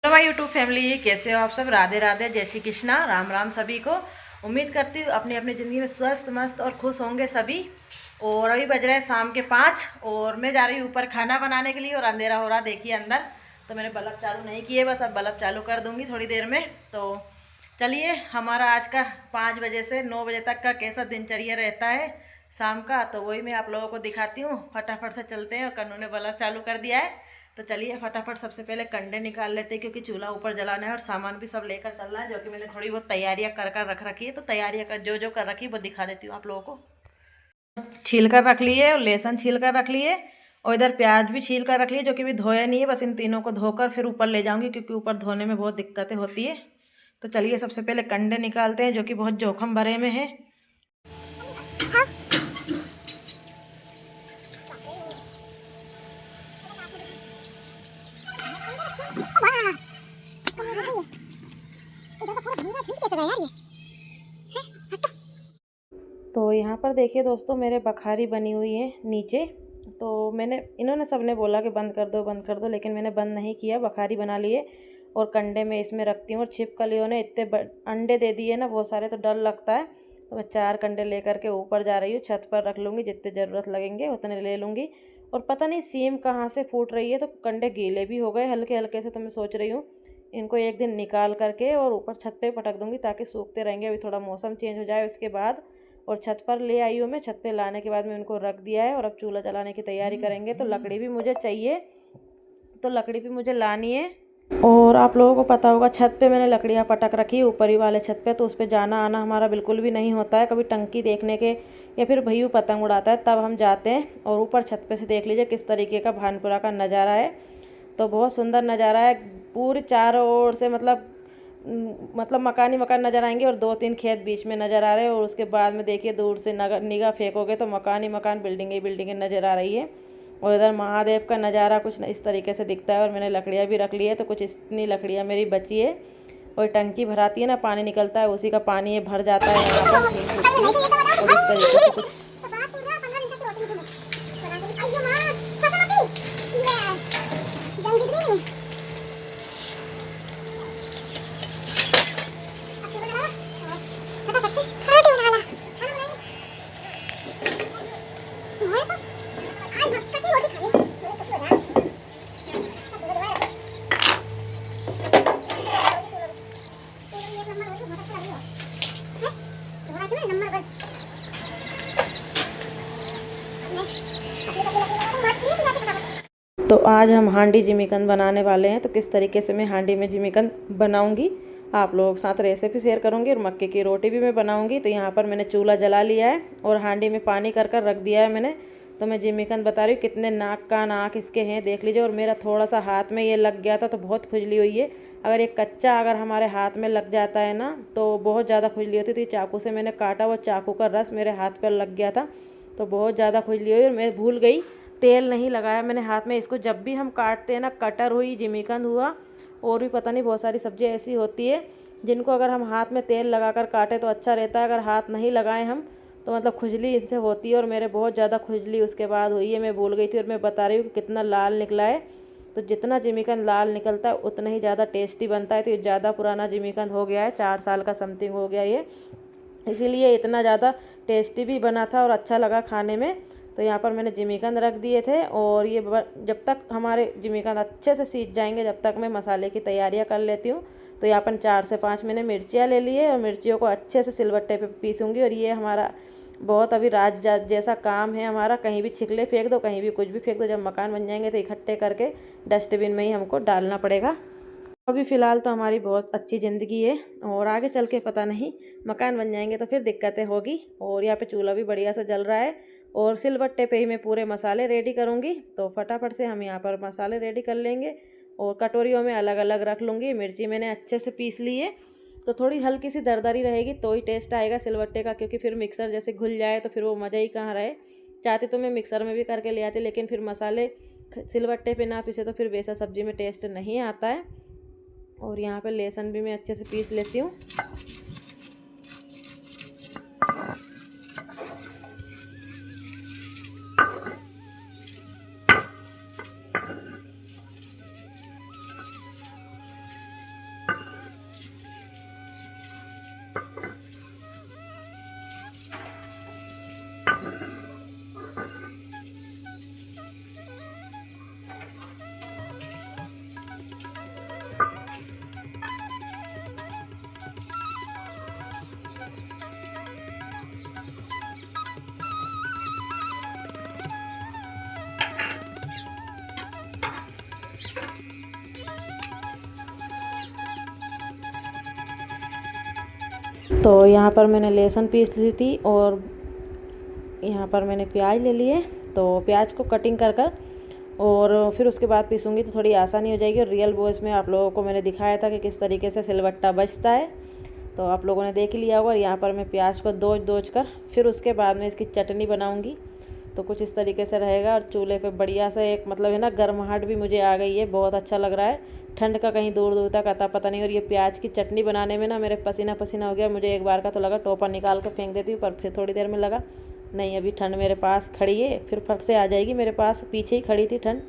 Hello my YouTube family, कैसे हो आप सब। राधे राधे, जय श्री कृष्णा, राम राम सभी को। उम्मीद करती हूँ अपनी अपनी ज़िंदगी में स्वस्थ मस्त और खुश होंगे सभी। और अभी बज रहे हैं शाम के 5 और मैं जा रही हूँ ऊपर खाना बनाने के लिए और अंधेरा हो रहा देखिए अंदर। तो मैंने बल्ब चालू नहीं किए, बस अब बल्ब चालू कर दूँगी थोड़ी देर में। तो चलिए, हमारा आज का 5 बजे से 9 बजे तक का कैसा दिनचर्या रहता है शाम का, तो वही मैं आप लोगों को दिखाती हूँ। फटाफट से चलते हैं और कन्नू ने बल्ब चालू कर दिया है। तो चलिए फटाफट सबसे पहले कंडे निकाल लेते हैं, क्योंकि चूल्हा ऊपर जलाना है और सामान भी सब लेकर चलना है, जो कि मैंने थोड़ी बहुत तैयारियां कर कर रख रखी है। तो तैयारियां कर जो जो कर रखी है वो दिखा देती हूँ आप लोगों को। छील कर रख लिए और लहसुन छील कर रख लिए और इधर प्याज भी छील कर रख लिए, जो कि भी धोया नहीं है। बस इन तीनों को धोकर फिर ऊपर ले जाऊंगी, क्योंकि ऊपर धोने में बहुत दिक्कतें होती है। तो चलिए सबसे पहले कंडे निकालते हैं, जो कि बहुत जोखम भरे में है। तो यहाँ पर देखिए दोस्तों, मेरे बखारी बनी हुई है नीचे। तो इन्होंने सबने बोला कि बंद कर दो बंद कर दो, लेकिन मैंने बंद नहीं किया, बखारी बना लिए। और कंडे में इसमें रखती हूँ। और छिपकलियों ने इतने अंडे दे दिए ना बहुत सारे, तो डर लगता है। तो मैं 4 कंडे लेकर के ऊपर जा रही हूँ, छत पर रख लूँगी, जितने ज़रूरत लगेंगे उतने ले लूँगी। और पता नहीं सीम कहाँ से फूट रही है, तो कंडे गीले भी हो गए हल्के हल्के से। तो मैं सोच रही हूँ इनको एक दिन निकाल करके और ऊपर छत पे पटक दूँगी, ताकि सूखते रहेंगे। अभी थोड़ा मौसम चेंज हो जाए उसके बाद। और छत पर ले आई हूँ मैं। छत पे लाने के बाद मैं उनको रख दिया है और अब चूल्हा जलाने की तैयारी करेंगे। तो लकड़ी भी मुझे चाहिए, तो लकड़ी भी मुझे लानी है। और आप लोगों को पता होगा, छत पे मैंने लकड़ियाँ पटक रखी है ऊपर ही वाले छत पे। तो उस पर जाना आना हमारा बिल्कुल भी नहीं होता है। कभी टंकी देखने के या फिर भैयू पतंग उड़ाता है तब हम जाते हैं। और ऊपर छत पे से देख लीजिए किस तरीके का भानपुरा का नज़ारा है। तो बहुत सुंदर नज़ारा है। पूरे चारों ओर से मतलब मकान ही मकान नज़र आएंगे और 2-3 खेत बीच में नज़र आ रहे हैं। और उसके बाद में देखिए दूर से निगाह फेंकोगे तो मकान ही मकान, बिल्डिंगें ही बिल्डिंगें नज़र आ रही है। और इधर महादेव का नज़ारा कुछ इस तरीके से दिखता है। और मैंने लकड़ियाँ भी रख ली है, तो कुछ इतनी लकड़ियाँ मेरी बची है। और टंकी भराती है ना, पानी निकलता है, उसी का पानी ये भर जाता है यहाँ पर और इस तरीके से कुछ। तो आज हम हांडी जिमीकंद बनाने वाले हैं। तो किस तरीके से मैं हांडी में जिमीकंद बनाऊंगी आप लोगों के साथ रेसिपी शेयर करूंगी। और मक्के की रोटी भी मैं बनाऊंगी। तो यहाँ पर मैंने चूल्हा जला लिया है और हांडी में पानी कर कर रख दिया है मैंने। तो मैं जिमीकंद बता रही हूँ कितने नाक का नाक इसके हैं, देख लीजिए। और मेरा थोड़ा सा हाथ में ये लग गया था तो बहुत खुजली हुई है। अगर ये कच्चा अगर हमारे हाथ में लग जाता है ना तो बहुत ज़्यादा खुजली होती थी। चाकू से मैंने काटा, वो चाकू का रस मेरे हाथ पर लग गया था, तो बहुत ज़्यादा खुजली हुई। और मैं भूल गई, तेल नहीं लगाया मैंने हाथ में। इसको जब भी हम काटते हैं ना, कटर हुई, जिमीकंद हुआ, और भी पता नहीं बहुत सारी सब्जियां ऐसी होती है जिनको अगर हम हाथ में तेल लगाकर काटें तो अच्छा रहता है। अगर हाथ नहीं लगाएं हम तो मतलब खुजली इनसे होती है। और मेरे बहुत ज़्यादा खुजली उसके बाद हुई है, मैं भूल गई थी। और मैं बता रही हूँ कि कितना लाल निकला है। तो जितना जिमीकंद लाल निकलता है उतना ही ज़्यादा टेस्टी बनता है। तो ये ज़्यादा पुराना जिमीकंद हो गया है, 4 साल का समथिंग हो गया ये, इसीलिए इतना ज़्यादा टेस्टी भी बना था और अच्छा लगा खाने में। तो यहाँ पर मैंने जिमीकंद रख दिए थे। और ये जब तक हमारे जिमीकंद अच्छे से सीज जाएंगे, जब तक मैं मसाले की तैयारियाँ कर लेती हूँ। तो यहाँ पर 4 से 5 मैंने मिर्चियाँ ले ली है और मिर्चियों को अच्छे से सिलबट्टे पे पीसूँगी। और ये हमारा बहुत अभी रात जैसा काम है हमारा। कहीं भी छिकले फेंक दो, कहीं भी कुछ भी फेंक दो, जब मकान बन जाएंगे तो इकट्ठे करके डस्टबिन में ही हमको डालना पड़ेगा। अभी फ़िलहाल तो हमारी बहुत अच्छी ज़िंदगी है, और आगे चल के पता नहीं, मकान बन जाएंगे तो फिर दिक्कतें होगी। और यहाँ पे चूल्हा भी बढ़िया से जल रहा है और सिलबट्टे पे ही मैं पूरे मसाले रेडी करूँगी। तो फटाफट से हम यहाँ पर मसाले रेडी कर लेंगे और कटोरियों में अलग अलग रख लूँगी। मिर्ची मैंने अच्छे से पीस ली है, तो थोड़ी हल्की सी दरदरी रहेगी तो ही टेस्ट आएगा सिलबट्टे का, क्योंकि फिर मिक्सर जैसे घुल जाए तो फिर वो मज़ा ही कहाँ रहे। चाहते तो मैं मिक्सर में भी करके ले आती, लेकिन फिर मसाले सिलबट्टे पे ना पीसे तो फिर वैसा सब्जी में टेस्ट नहीं आता है। और यहाँ पे लहसुन भी मैं अच्छे से पीस लेती हूँ। तो यहाँ पर मैंने लहसुन पीस ली थी और यहाँ पर मैंने प्याज ले लिए। तो प्याज को कटिंग कर कर और फिर उसके बाद पीसूँगी तो थोड़ी आसानी हो जाएगी। और रियल वॉइस में आप लोगों को मैंने दिखाया था कि किस तरीके से सिलबट्टा बजता है, तो आप लोगों ने देख लिया होगा। और यहाँ पर मैं प्याज को दोज कर फिर उसके बाद में इसकी चटनी बनाऊँगी। तो कुछ इस तरीके से रहेगा। और चूल्हे पे बढ़िया से एक मतलब है ना गर्माहट भी मुझे आ गई है, बहुत अच्छा लग रहा है। ठंड का कहीं दूर दूर तक आता पता नहीं। और ये प्याज की चटनी बनाने में ना मेरे पसीना पसीना हो गया। मुझे एक बार का तो लगा टोपा निकाल कर फेंक देती हूँ, पर फिर थोड़ी देर में लगा नहीं, अभी ठंड मेरे पास खड़ी है, फिर फट से आ जाएगी मेरे पास। पीछे ही खड़ी थी ठंड,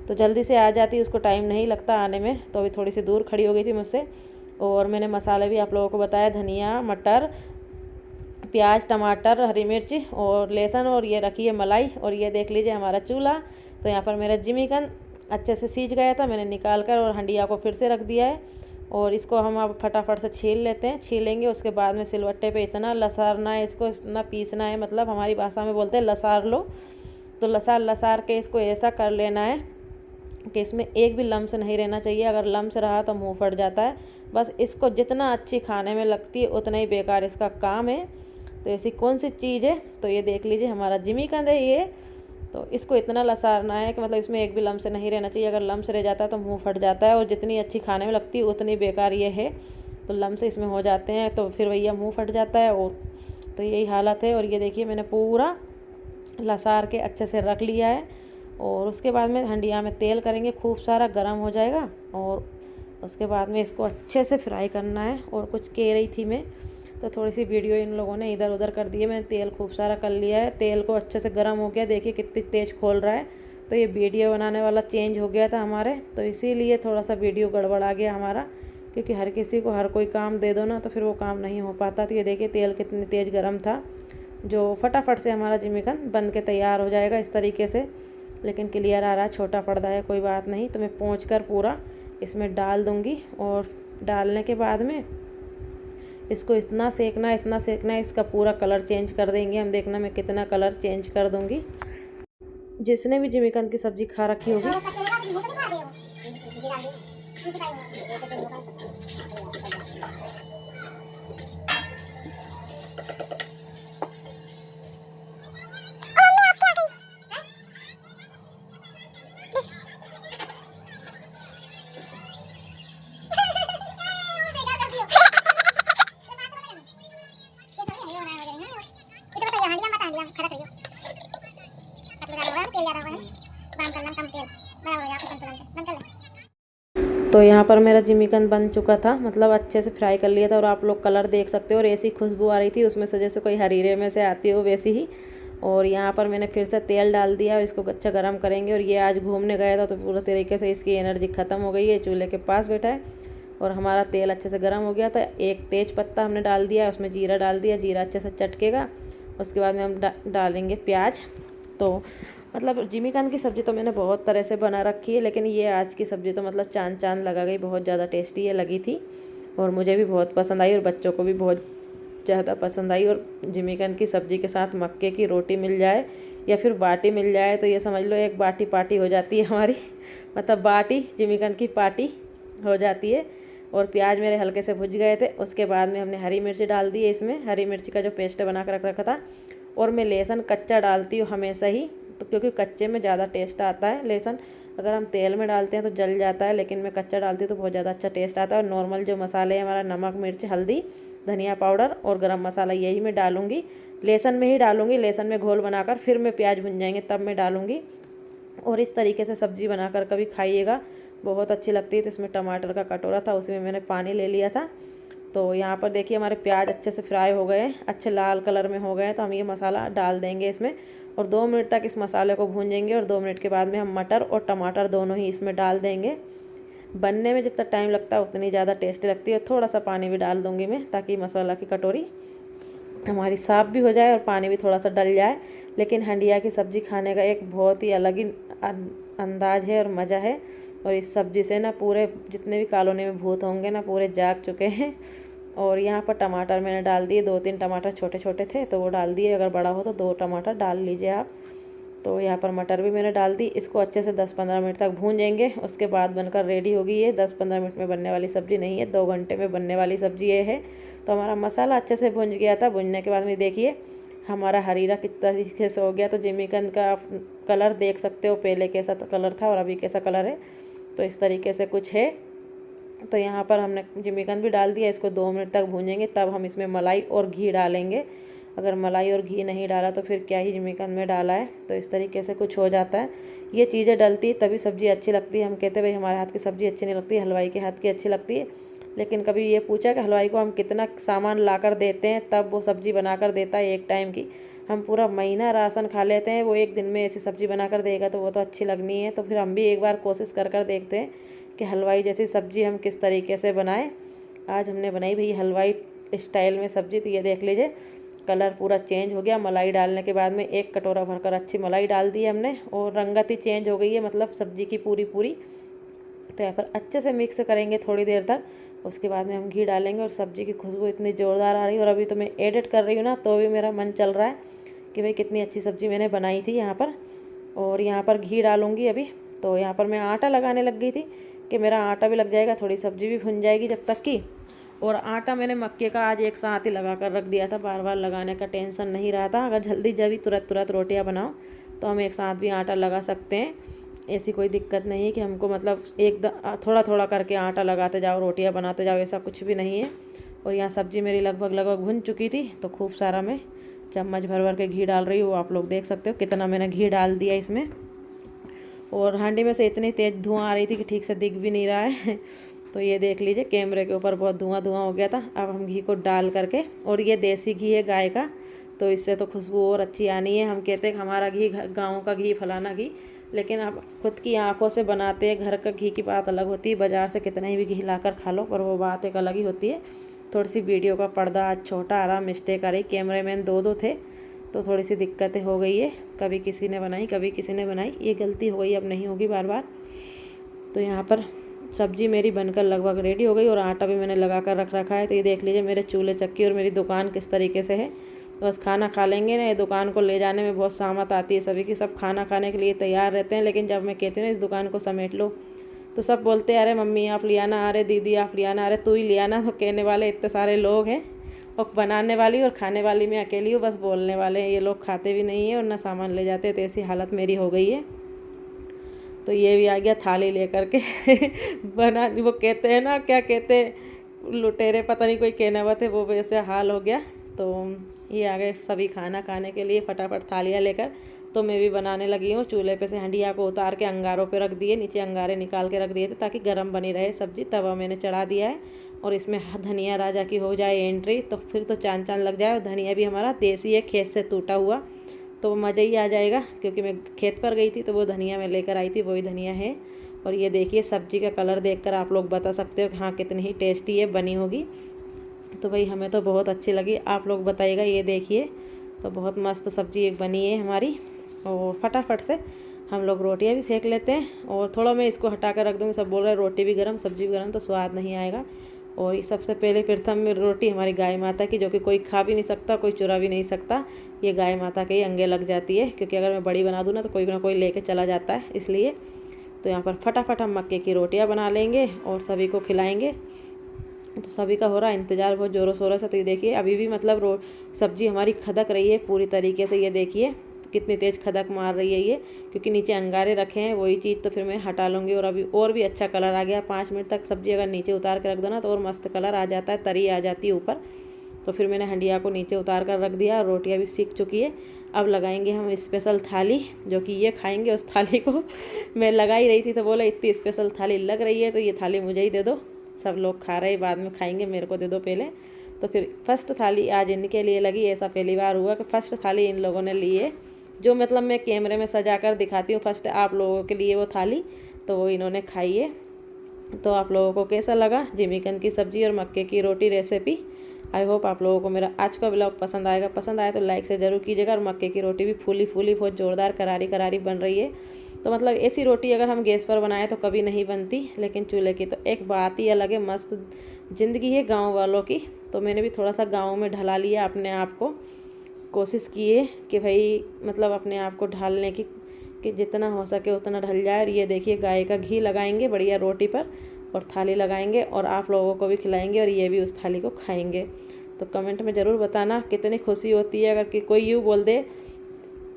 तो जल्दी से आ जाती, उसको टाइम नहीं लगता आने में। तो अभी थोड़ी सी दूर खड़ी हो गई थी मुझसे। और मैंने मसाले भी आप लोगों को बताया, धनिया, मटर, प्याज, टमाटर, हरी मिर्च और लहसुन, और ये रखी है मलाई। और ये देख लीजिए हमारा चूल्हा। तो यहाँ पर मेरा जिमीकंद अच्छे से सीज गया था, मैंने निकाल कर और हंडिया को फिर से रख दिया है। और इसको हम अब फटाफट से छील लेते हैं, छीलेंगे। उसके बाद में सिलवट्टे पे इतना लसारना है इसको, इतना पीसना है, मतलब हमारी भाषा में बोलते हैं लसार लो। तो लसार के इसको ऐसा कर लेना है कि इसमें एक भी लम्स नहीं रहना चाहिए। अगर लम्स रहा तो मुंह फट जाता है। बस इसको जितना अच्छी खाने में लगती है उतना ही बेकार इसका काम है। तो ऐसी कौन सी चीज़ है, तो ये देख लीजिए हमारा जिमीकंद है ये। तो इसको इतना लसारना है कि मतलब इसमें एक भी लम्स नहीं रहना चाहिए। अगर लम्स रह जाता है तो मुंह फट जाता है, और जितनी अच्छी खाने में लगती है उतनी बेकार ये है। तो लम्स इसमें हो जाते हैं तो फिर भैया मुंह फट जाता है। और तो यही हालत है। और ये देखिए मैंने पूरा लसार के अच्छे से रख लिया है। और उसके बाद में हंडिया में तेल करेंगे, खूब सारा गर्म हो जाएगा। और उसके बाद में इसको अच्छे से फ्राई करना है। और कुछ कह रही थी मैं, तो थोड़ी सी वीडियो इन लोगों ने इधर उधर कर दी है। मैंने तेल खूब सारा कर लिया है, तेल को अच्छे से गर्म हो गया, देखिए कितनी तेज़ खोल रहा है। तो ये वीडियो बनाने वाला चेंज हो गया था हमारे, तो इसीलिए थोड़ा सा वीडियो गड़बड़ आ गया हमारा। क्योंकि हर किसी को हर कोई काम दे दो ना तो फिर वो काम नहीं हो पाता। तो ये देखिए तेल कितनी तेज़ गर्म था, जो फटाफट से हमारा जिमीकंद बन के तैयार हो जाएगा इस तरीके से। लेकिन क्लियर आ रहा है, छोटा पर्दा है, कोई बात नहीं। तो मैं पोंछ कर पूरा इसमें डाल दूँगी। और डालने के बाद में इसको इतना सेकना है, इसका पूरा कलर चेंज कर देंगे हम। देखना मैं कितना कलर चेंज कर दूँगी। जिसने भी जिमीकंद की सब्ज़ी खा रखी होगी तो यहाँ पर मेरा जिमीकंद बन चुका था, मतलब अच्छे से फ्राई कर लिया था। और आप लोग कलर देख सकते हो, और ऐसी खुशबू आ रही थी उसमें से जैसे कोई हरीरे में से आती हो वैसी ही। और यहाँ पर मैंने फिर से तेल डाल दिया और इसको अच्छा गर्म करेंगे। और ये आज घूमने गया था तो पूरा तरीके से इसकी एनर्जी ख़त्म हो गई है, चूल्हे के पास बैठा है। और हमारा तेल अच्छे से गर्म हो गया था। एक तेज पत्ता हमने डाल दिया, उसमें जीरा डाल दिया, जीरा अच्छे से चटकेगा। उसके बाद में हम डालेंगे प्याज। तो मतलब जिमीकंद की सब्ज़ी तो मैंने बहुत तरह से बना रखी है, लेकिन ये आज की सब्ज़ी तो मतलब चांद लगा गई, बहुत ज़्यादा टेस्टी ये लगी थी। और मुझे भी बहुत पसंद आई और बच्चों को भी बहुत ज़्यादा पसंद आई। और जिमीकंद की सब्ज़ी के साथ मक्के की रोटी मिल जाए या फिर बाटी मिल जाए तो ये समझ लो एक बाटी पार्टी हो जाती है हमारी। मतलब बाटी जिमीकंद की पार्टी हो जाती है। और प्याज मेरे हल्के से भुज गए थे। उसके बाद में हमने हरी मिर्च डाल दी है इसमें, हरी मिर्च का जो पेस्ट बना कर रख रखा था। और मैं लहसुन कच्चा डालती हूँ हमेशा ही, तो क्योंकि कच्चे में ज़्यादा टेस्ट आता है। लहसुन अगर हम तेल में डालते हैं तो जल जाता है, लेकिन मैं कच्चा डालती हूँ तो बहुत ज़्यादा अच्छा टेस्ट आता है। और नॉर्मल जो मसाले हैं हमारा नमक, मिर्च, हल्दी, धनिया पाउडर और गरम मसाला, यही मैं डालूँगी। लहसुन में ही डालूँगी, लहसुन में घोल बनाकर फिर मैं प्याज भुन जाएंगे तब मैं डालूँगी। और इस तरीके से सब्ज़ी बनाकर कभी खाइएगा, बहुत अच्छी लगती है। तो इसमें टमाटर का कटोरा था, उसी में मैंने पानी ले लिया था। तो यहाँ पर देखिए हमारे प्याज अच्छे से फ्राई हो गए हैं, अच्छे लाल कलर में हो गए हैं। तो हम ये मसाला डाल देंगे इसमें और 2 मिनट तक इस मसाले को भूंजेंगे। और 2 मिनट के बाद में हम मटर और टमाटर दोनों ही इसमें डाल देंगे। बनने में जितना टाइम लगता है उतनी ज़्यादा टेस्टी लगती है। थोड़ा सा पानी भी डाल दूँगी मैं, ताकि मसाला की कटोरी हमारी साफ़ भी हो जाए और पानी भी थोड़ा सा डल जाए। लेकिन हंडिया की सब्ज़ी खाने का एक बहुत ही अलग ही अंदाज है और मज़ा है। और इस सब्ज़ी से ना पूरे जितने भी कॉलोनी में भूत होंगे ना पूरे जाग चुके हैं। और यहाँ पर टमाटर मैंने डाल दिए, 2-3 टमाटर छोटे छोटे थे तो वो डाल दिए, अगर बड़ा हो तो 2 टमाटर डाल लीजिए आप। तो यहाँ पर मटर भी मैंने डाल दी। इसको अच्छे से 10-15 मिनट तक भूंजेंगे, उसके बाद बनकर रेडी होगी। ये 10-15 मिनट में बनने वाली सब्ज़ी नहीं है, 2 घंटे में बनने वाली सब्ज़ी ये है। तो हमारा मसाला अच्छे से भुंज गया था। भुनने के बाद में देखिए हमारा हरीरा कितना तरीके से हो गया। तो जिमीकंद का कलर देख सकते हो, पहले कैसा कलर था और अभी कैसा कलर है। तो इस तरीके से कुछ है। तो यहाँ पर हमने जिमीकंद भी डाल दिया। इसको 2 मिनट तक भूनेंगे, तब हम इसमें मलाई और घी डालेंगे। अगर मलाई और घी नहीं डाला तो फिर क्या ही जिमीकंद में डाला है। तो इस तरीके से कुछ हो जाता है। ये चीज़ें डलती तभी सब्ज़ी अच्छी लगती है। हम कहते हैं भाई हमारे हाथ की सब्ज़ी अच्छी नहीं लगती, हलवाई के हाथ की अच्छी लगती है। लेकिन कभी ये पूछा कि हलवाई को हम कितना सामान ला कर देते हैं तब वो सब्ज़ी बना कर देता है एक टाइम की। हम पूरा महीना राशन खा लेते हैं, वो एक दिन में ऐसी सब्ज़ी बना कर देगा तो वो तो अच्छी लगनी है। तो फिर हम भी एक बार कोशिश कर देखते हैं कि हलवाई जैसी सब्ज़ी हम किस तरीके से बनाएं। आज हमने बनाई भई हलवाई स्टाइल में सब्ज़ी। तो ये देख लीजिए कलर पूरा चेंज हो गया। मलाई डालने के बाद में 1 कटोरा भरकर अच्छी मलाई डाल दी हमने और रंगत ही चेंज हो गई है, मतलब सब्ज़ी की पूरी। तो यहाँ पर अच्छे से मिक्स करेंगे थोड़ी देर तक। उसके बाद में हम घी डालेंगे और सब्ज़ी की खुशबू इतनी ज़ोरदार आ रही है। और अभी तो मैं एडिट कर रही हूँ ना, तो भी मेरा मन चल रहा है कि भाई कितनी अच्छी सब्ज़ी मैंने बनाई थी यहाँ पर। और यहाँ पर घी डालूँगी अभी। तो यहाँ पर मैं आटा लगाने लग गई थी कि मेरा आटा भी लग जाएगा, थोड़ी सब्ज़ी भी भुन जाएगी जब तक की। और आटा मैंने मक्के का आज एक साथ ही लगा कर रख दिया था, बार बार लगाने का टेंशन नहीं रहा था। अगर जल्दी जल्दी तुरंत रोटियाँ बनाओ तो हम एक साथ भी आटा लगा सकते हैं। ऐसी कोई दिक्कत नहीं है कि हमको मतलब थोड़ा थोड़ा करके आटा लगाते जाओ, रोटियां बनाते जाओ, ऐसा कुछ भी नहीं है। और यहाँ सब्ज़ी मेरी लगभग भुन चुकी थी। तो खूब सारा मैं चम्मच भर के घी डाल रही हूँ। आप लोग देख सकते हो कितना मैंने घी डाल दिया इसमें। और हांडी में से इतनी तेज़ धुआं आ रही थी कि ठीक से दिख भी नहीं रहा है। तो ये देख लीजिए कैमरे के ऊपर बहुत धुआं हो गया था। अब हम घी को डाल करके, और ये देसी घी है गाय का, तो इससे तो खुशबू और अच्छी आनी है। हम कहते हैं कि हमारा घी गाँव का घी, फलाना घी, लेकिन आप खुद की आंखों से बनाते हैं घर का घी की बात अलग होती है। बाज़ार से कितना ही भी घी लाकर खा लो, पर वो बात एक अलग ही होती है। थोड़ी सी वीडियो का पर्दा आज छोटा आ रहा, मिस्टेक आ रही। कैमरामैन 2 थे तो थोड़ी सी दिक्कतें हो गई है। कभी किसी ने बनाई, कभी किसी ने बनाई, ये गलती हो गई, अब नहीं होगी बार बार। तो यहाँ पर सब्ज़ी मेरी बनकर लगभग रेडी हो गई और आटा भी मैंने लगा कर रख रखा है। तो ये देख लीजिए मेरे चूल्हे चक्की और मेरी दुकान किस तरीके से है। तो बस खाना खा लेंगे ना, ये दुकान को ले जाने में बहुत सहमत आती है सभी की। सब खाना खाने के लिए तैयार रहते हैं, लेकिन जब मैं कहती हूँ ना इस दुकान को समेट लो, तो सब बोलते हैं अरे मम्मी आप ले आना, अरे दीदी आप ले आना, अरे तू ही ले आना। तो कहने वाले इतने सारे लोग हैं, और बनाने वाली और खाने वाली मैं अकेली हूँ। बस बोलने वाले हैं, ये लोग खाते भी नहीं है और ना सामान ले जाते। तो ऐसी हालत मेरी हो गई है। तो ये भी आ गया थाली लेकर के बना। वो कहते हैं ना, क्या कहते हैं, लुटेरे पता नहीं कोई कहने वाले थे, वो वैसे हाल हो गया। तो ये आ गए सभी खाना खाने के लिए फटाफट थालियाँ लेकर। तो मैं भी बनाने लगी हूँ। चूल्हे पे से हंडिया को उतार के अंगारों पे रख दिए, नीचे अंगारे निकाल के रख दिए थे ताकि गर्म बनी रहे सब्ज़ी। तवा मैंने चढ़ा दिया है और इसमें धनिया राजा की हो जाए एंट्री, तो फिर तो चांद चांद लग जाए। और धनिया भी हमारा देसी है, खेत से टूटा हुआ, तो मज़ा ही आ जाएगा। क्योंकि मैं खेत पर गई थी तो वो धनिया मैं लेकर आई थी, वही धनिया है। और ये देखिए सब्ज़ी का कलर देखकर आप लोग बता सकते हो कि हाँ कितनी ही टेस्टी है बनी होगी। तो भाई हमें तो बहुत अच्छी लगी, आप लोग बताइएगा। ये देखिए तो बहुत मस्त सब्ज़ी एक बनी है हमारी। और फटाफट से हम लोग रोटियां भी सेक लेते हैं। और थोड़ा मैं इसको हटा कर रख दूँगी, सब बोल रहे हैं रोटी भी गर्म सब्ज़ी भी गर्म, तो स्वाद नहीं आएगा। और ये सबसे पहले प्रथम में रोटी हमारी गाय माता की, जो कि कोई खा भी नहीं सकता, कोई चुरा भी नहीं सकता। ये गाय माता के ही अंगे लग जाती है, क्योंकि अगर मैं बड़ी बना दूँ ना तो कोई ना कोई लेके चला जाता है, इसलिए। तो यहाँ पर फटाफट हम मक्के की रोटियाँ बना लेंगे और सभी को खिलाएँगे। तो सभी का हो रहा है इंतज़ार बहुत ज़ोरों शोरों से। तो ये देखिए अभी भी मतलब सब्ज़ी हमारी खदक रही है पूरी तरीके से। ये देखिए कितनी तेज़ खदक मार रही है ये, क्योंकि नीचे अंगारे रखे हैं वही चीज़। तो फिर मैं हटा लूँगी। और अभी और भी अच्छा कलर आ गया। 5 मिनट तक सब्ज़ी अगर नीचे उतार कर रख दो ना तो और मस्त कलर आ जाता है, तरी आ जाती है ऊपर। तो फिर मैंने हंडिया को नीचे उतार कर रख दिया और रोटियाँ भी सीख चुकी है। अब लगाएंगे हम स्पेशल थाली, जो कि ये खाएंगे। उस थाली को मैं लगा ही रही थी तो बोला इतनी स्पेशल थाली लग रही है तो ये थाली मुझे ही दे दो, सब लोग खा रहे बाद में खाएंगे, मेरे को दे दो पहले। तो फिर फर्स्ट थाली आज इनके लिए लगी। ऐसा पहली बार हुआ कि फर्स्ट थाली इन लोगों ने ली है, जो मतलब मैं कैमरे में सजा कर दिखाती हूँ फर्स्ट आप लोगों के लिए वो थाली, तो वो इन्होंने खाई है। तो आप लोगों को कैसा लगा जिमीकंद की सब्ज़ी और मक्के की रोटी रेसिपी? आई होप आप लोगों को मेरा आज का ब्लॉग पसंद आएगा। पसंद आए तो लाइक से ज़रूर कीजिएगा। और मक्के की रोटी भी फूली फूली बहुत ज़ोरदार करारी करारी बन रही है। तो मतलब ऐसी रोटी अगर हम गैस पर बनाएं तो कभी नहीं बनती, लेकिन चूल्हे की तो एक बात ही अलग है। मस्त ज़िंदगी है गांव वालों की। तो मैंने भी थोड़ा सा गांव में ढला लिया अपने आप को, कोशिश की है कि भाई मतलब अपने आप को ढालने की, कि जितना हो सके उतना ढल जाए। और ये देखिए गाय का घी लगाएंगे बढ़िया रोटी पर, और थाली लगाएंगे और आप लोगों को भी खिलाएंगे और ये भी उस थाली को खाएंगे। तो कमेंट में ज़रूर बताना कितनी खुशी होती है अगर कि कोई यूँ बोल दे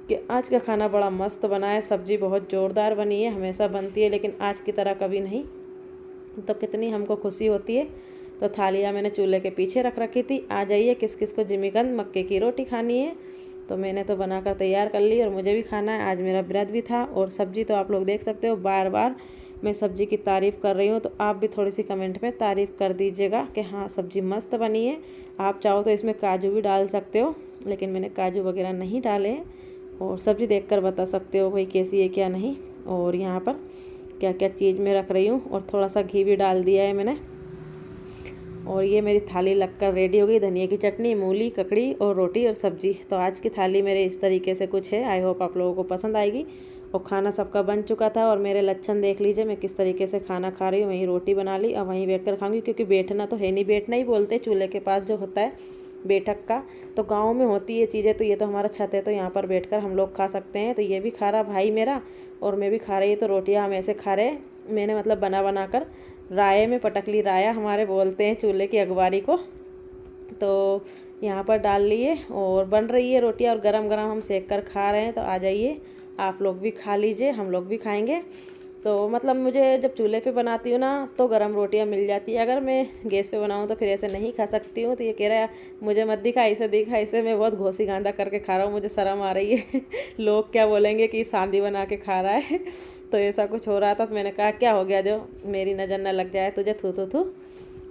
कि आज का खाना बड़ा मस्त बना है, सब्ज़ी बहुत ज़ोरदार बनी है, हमेशा बनती है लेकिन आज की तरह कभी नहीं, तो कितनी हमको खुशी होती है। तो थालियाँ मैंने चूल्हे के पीछे रख रखी थी। आ जाइए किस किस को जिमीकंद मक्के की रोटी खानी है। तो मैंने तो बनाकर तैयार कर ली और मुझे भी खाना है। आज मेरा व्रत भी था। और सब्ज़ी तो आप लोग देख सकते हो, बार बार मैं सब्ज़ी की तारीफ़ कर रही हूँ, तो आप भी थोड़ी सी कमेंट में तारीफ़ कर दीजिएगा कि हाँ सब्ज़ी मस्त बनी है। आप चाहो तो इसमें काजू भी डाल सकते हो, लेकिन मैंने काजू वगैरह नहीं डाले। और सब्ज़ी देखकर बता सकते हो भाई कैसी है क्या नहीं। और यहाँ पर क्या क्या चीज़ मैं रख रही हूँ, और थोड़ा सा घी भी डाल दिया है मैंने। और ये मेरी थाली लगकर रेडी हो गई। धनिया की चटनी, मूली, ककड़ी और रोटी और सब्जी। तो आज की थाली मेरे इस तरीके से कुछ है। आई होप आप लोगों को पसंद आएगी। और खाना सबका बन चुका था और मेरे लक्षण देख लीजिए मैं किस तरीके से खाना खा रही हूँ। वहीं रोटी बना ली और वहीं बैठ कर खाऊंगी, क्योंकि बैठना तो है नहीं, बैठना ही बोलते चूल्हे के पास जो होता है बैठक का। तो गाँव में होती है चीज़ें, तो ये तो हमारा छत है तो यहाँ पर बैठ हम लोग खा सकते हैं। तो ये भी खा रहा भाई मेरा और मैं भी खा रही। तो रोटियाँ हम ऐसे खा रहे, मैंने मतलब बना कर राय में पटक ली, राया हमारे बोलते हैं चूल्हे की अखबारी को। तो यहाँ पर डाल लिए और बन रही है रोटियाँ और गरम गरम हम सेक कर खा रहे हैं। तो आ जाइए आप लोग भी खा लीजिए, हम लोग भी खाएंगे। तो मतलब मुझे जब चूल्हे पे बनाती हूँ ना तो गरम रोटियाँ मिल जाती है, अगर मैं गैस पे बनाऊँ तो फिर ऐसे नहीं खा सकती हूँ। तो ये कह रहा है मुझे मत दिखा, इसे दिखा, इसे मैं बहुत घोसी गांदा करके खा रहा हूँ, मुझे शर्म आ रही है लोग क्या बोलेंगे कि सांदी बना के खा रहा है तो ऐसा कुछ हो रहा था। तो मैंने कहा क्या हो गया, जो मेरी नज़र न लग जाए तुझे, थू थू थू।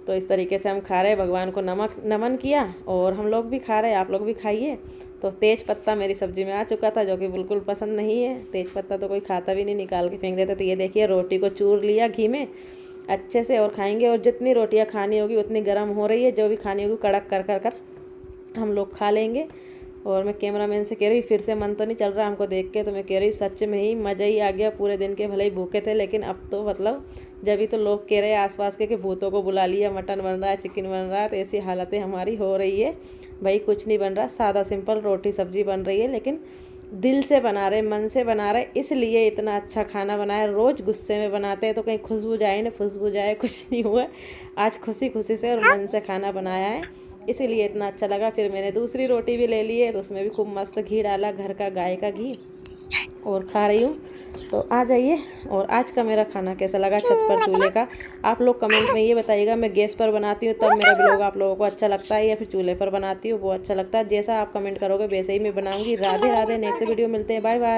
तो इस तरीके से हम खा रहे, भगवान को नमन किया और हम लोग भी खा रहे, आप लोग भी खाइए। तो तेज पत्ता मेरी सब्ज़ी में आ चुका था, जो कि बिल्कुल पसंद नहीं है। तेज पत्ता तो कोई खाता भी नहीं, निकाल के फेंक देता। तो ये देखिए रोटी को चूर लिया घी में अच्छे से और खाएंगे। और जितनी रोटियां खानी होगी उतनी गर्म हो रही है, जो भी खानी होगी कड़क कर हम लोग खा लेंगे। और मैं कैमरामैन से कह रही फिर से मन तो नहीं चल रहा हमको देख के, तो मैं कह रही सच में ही मज़ा ही आ गया। पूरे दिन के भले ही भूखे थे, लेकिन अब तो मतलब जब ही तो लोग कह रहे आसपास के कि भूतों को बुला लिया, मटन बन रहा है, चिकन बन रहा है। तो ऐसी हालतें हमारी हो रही है। भाई कुछ नहीं बन रहा, सादा सिंपल रोटी सब्जी बन रही है, लेकिन दिल से बना रहे, मन से बना रहे, इसलिए इतना अच्छा खाना बनाया। रोज़ गुस्से में बनाते हैं तो कहीं खुशबू जाए ना, खुशबू जाए, कुछ नहीं हुआ। आज खुशी खुशी से और मन से खाना बनाया है, इसीलिए इतना अच्छा लगा। फिर मैंने दूसरी रोटी भी ले ली है, तो उसमें भी खूब मस्त घी डाला, घर का गाय का घी, और खा रही हूँ। तो आ जाइए। और आज का मेरा खाना कैसा लगा छत पर चूल्हे का, आप लोग कमेंट में ये बताइएगा। मैं गैस पर बनाती हूँ तब मेरा ब्लॉग आप लोगों को अच्छा लगता है, या फिर चूल्हे पर बनाती हूँ वो अच्छा लगता है। जैसा आप कमेंट करोगे वैसे ही मैं बनाऊँगी। राधे राधे, नेक्स्ट वीडियो मिलते हैं, बाय बाय।